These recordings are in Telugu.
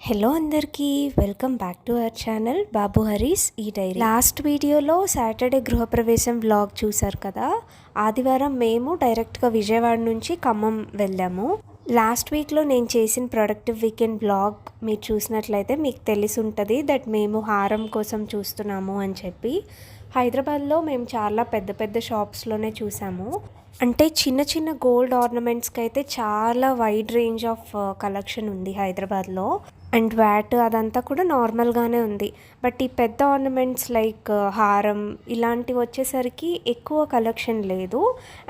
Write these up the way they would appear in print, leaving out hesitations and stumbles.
హలో అందరికీ welcome back to our channel Babu Harees ఈ డైరీ. లాస్ట్ వీడియోలో సాటర్డే గృహప్రవేశం వ్లాగ్ చూసారు కదా. ఆదివారం మేము డైరెక్ట్గా విజయవాడ నుంచి ఖమ్మం వెళ్ళాము. లాస్ట్ వీక్లో నేను చేసిన ప్రొడక్టివ్ వీకెండ్ బ్లాగ్ మీరు చూసినట్లయితే మీకు తెలిసి ఉంటుంది దట్ మేము హారం కోసం చూస్తున్నాము అని చెప్పి. హైదరాబాద్లో మేము చాలా పెద్ద పెద్ద షాప్స్లోనే చూసాము. అంటే చిన్న చిన్న గోల్డ్ ఆర్నమెంట్స్కి అయితే చాలా వైడ్ రేంజ్ ఆఫ్ కలెక్షన్ ఉంది హైదరాబాద్లో. అండ్ వ్యాట్ అదంతా కూడా నార్మల్గానే ఉంది. బట్ ఈ పెద్ద ఆర్నమెంట్స్ లైక్ హారం ఇలాంటివి వచ్చేసరికి ఎక్కువ కలెక్షన్ లేదు.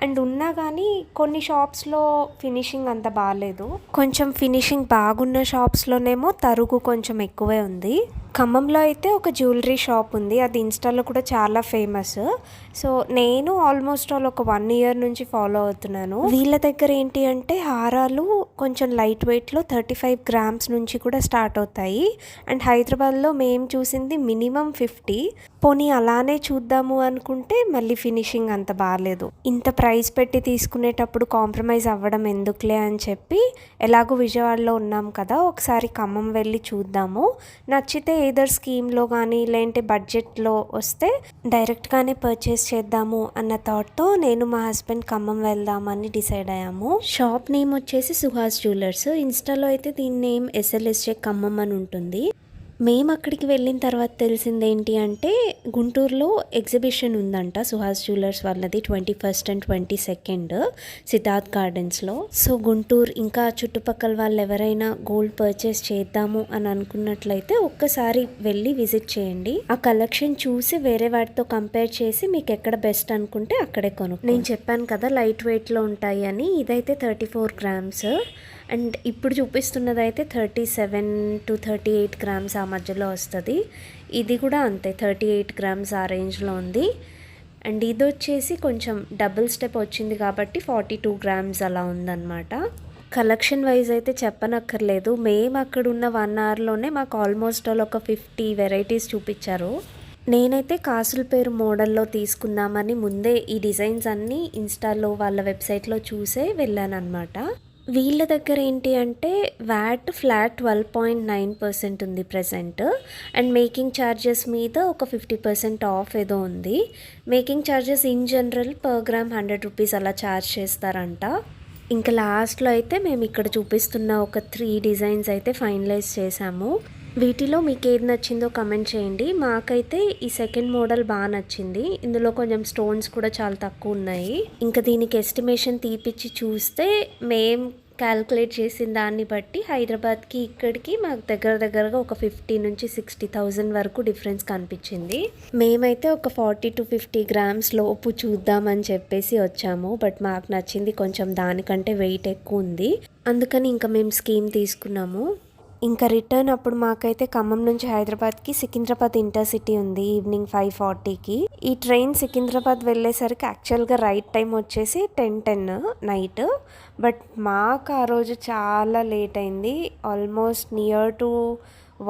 అండ్ ఉన్నా కానీ కొన్ని షాప్స్లో ఫినిషింగ్ అంత బాగాలేదు. కొంచెం ఫినిషింగ్ బాగున్న షాప్స్లోనేమో తరుగు కొంచెం ఎక్కువే ఉంది. ఖమ్మంలో అయితే ఒక జ్యువెలరీ షాప్ ఉంది, అది ఇన్స్టాలో కూడా చాలా ఫేమస్. సో నేను ఆల్మోస్ట్ ఒక 1 year నుంచి ఫాలో అవుతున్నాను. వీళ్ళ దగ్గర ఏంటి అంటే హారాలు కొంచెం లైట్ వెయిట్లో 35 grams నుంచి కూడా స్టార్ట్ అవుతాయి. అండ్ హైదరాబాద్లో మేము చూసింది మినిమం 50. పోనీ అలానే చూద్దాము అనుకుంటే మళ్ళీ ఫినిషింగ్ అంత బాగాలేదు. ఇంత ప్రైస్ పెట్టి తీసుకునేటప్పుడు కాంప్రమైజ్ అవ్వడం ఎందుకులే అని చెప్పి ఎలాగో విజయవాడలో ఉన్నాం కదా, ఒకసారి ఖమ్మం వెళ్ళి చూద్దాము. నచ్చితే ఏదర్ స్కీమ్లో కానీ లేదంటే బడ్జెట్లో వస్తే డైరెక్ట్గానే పర్చేస్ చేద్దాము అన్న థాట్తో నేను మా హస్బెండ్ ఖమ్మం వెళ్దామని డిసైడ్ అయ్యాము. షాప్ నేమ్ వచ్చేసి సుహాస్ జ్యువెలర్స్. ఇన్స్టాలో అయితే దీని నేమ్ SLSJ ఖమ్మం అని ఉంటుంది. మేము అక్కడికి వెళ్ళిన తర్వాత తెలిసింది ఏంటి అంటే గుంటూరులో ఎగ్జిబిషన్ ఉందంట సుహాస్ జ్యువెలర్స్ వాళ్ళది 21st and 22nd సిద్ధార్థ్ గార్డెన్స్లో. సో గుంటూరు ఇంకా చుట్టుపక్కల వాళ్ళు ఎవరైనా గోల్డ్ పర్చేస్ చేద్దాము అని అనుకున్నట్లయితే ఒక్కసారి వెళ్ళి విజిట్ చేయండి. ఆ కలెక్షన్ చూసి వేరే వాటితో కంపేర్ చేసి మీకు ఎక్కడ బెస్ట్ అనుకుంటే అక్కడే కొను. నేను చెప్పాను కదా లైట్ వెయిట్లో ఉంటాయి అని. ఇదైతే 34 grams అండ్ ఇప్పుడు చూపిస్తున్నది అయితే 37 to 38 grams ఆ మధ్యలో వస్తుంది. ఇది కూడా అంతే 38 grams ఆ రేంజ్లో ఉంది. అండ్ ఇది వచ్చేసి కొంచెం డబుల్ స్టెప్ వచ్చింది కాబట్టి 42 grams అలా ఉందన్నమాట. కలెక్షన్ వైజ్ అయితే చెప్పనక్కర్లేదు. మేము అక్కడ ఉన్న 1 hourలోనే మాకు ఆల్మోస్ట్ ఒక 50 వెరైటీస్ చూపించారు. నేనైతే కాసుల పేరు మోడల్లో తీసుకుందామని ముందే ఈ డిజైన్స్ అన్నీ ఇన్స్టాలో వాళ్ళ వెబ్సైట్లో చూసే వెళ్ళాను అనమాట. వీళ్ళ దగ్గర ఏంటి అంటే వ్యాట్ ఫ్లాట్ 12.9% ఉంది ప్రజెంట్. అండ్ మేకింగ్ ఛార్జెస్ మీద ఒక 50% ఆఫ్ ఏదో ఉంది. Making charges in general per gram 100 rupees అలా ఛార్జ్ చేస్తారంట. ఇంకా లాస్ట్లో అయితే మేము ఇక్కడ చూపిస్తున్న ఒక 3 డిజైన్స్ అయితే ఫైనలైజ్ చేసాము. వీటిలో మీకు ఏది నచ్చిందో కమెంట్ చేయండి. మాకైతే ఈ సెకండ్ మోడల్ బాగా నచ్చింది. ఇందులో కొంచెం స్టోన్స్ కూడా చాలా తక్కువ ఉన్నాయి. ఇంకా దీనికి ఎస్టిమేషన్ తీపిచ్చి చూస్తే మేము క్యాల్కులేట్ చేసిన దాన్ని బట్టి హైదరాబాద్కి ఇక్కడికి మాకు దగ్గరగా ఒక 50 నుంచి 60,000 వరకు డిఫరెన్స్ కనిపించింది. మేమైతే ఒక 40 to 50 grams లోపు చూద్దామని చెప్పేసి వచ్చాము. బట్ మాకు నచ్చింది కొంచెం దానికంటే వెయిట్ ఎక్కువ ఉంది. అందుకని ఇంకా మేము స్కీమ్ తీసుకున్నాము. ఇంకా రిటర్న్ అప్పుడు మాకైతే ఖమ్మం నుంచి హైదరాబాద్కి సికింద్రాబాద్ ఇంటర్సిటీ ఉంది ఈవినింగ్ 5:40కి. ఈ ట్రైన్ సికింద్రాబాద్ వెళ్ళేసరికి యాక్చువల్గా రైట్ టైం వచ్చేసి 10:10 నైట్. బట్ మాకు ఆ రోజు చాలా లేట్ అయింది. ఆల్మోస్ట్ నియర్ టు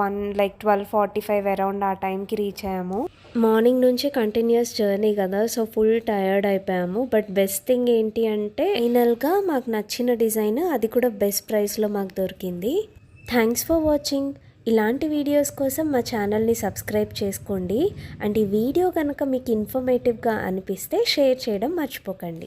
12:45 అరౌండ్ ఆ టైంకి రీచ్ అయ్యాము. మార్నింగ్ నుంచి కంటిన్యూస్ జర్నీ కదా, సో ఫుల్ టయర్డ్ అయిపోయాము. బట్ బెస్ట్ థింగ్ ఏంటి అంటే ఫైనల్గా మాకు నచ్చిన డిజైన్ అది కూడా బెస్ట్ ప్రైస్లో మాకు దొరికింది. Thanks for watching. ఇలాంటి వీడియోస్ కోసం మా ఛానల్ని సబ్స్క్రైబ్ చేసుకోండి. అండ్ ఈ వీడియో కనుక మీకు ఇన్ఫర్మేటివ్గా అనిపిస్తే షేర్ చేయడం మర్చిపోకండి.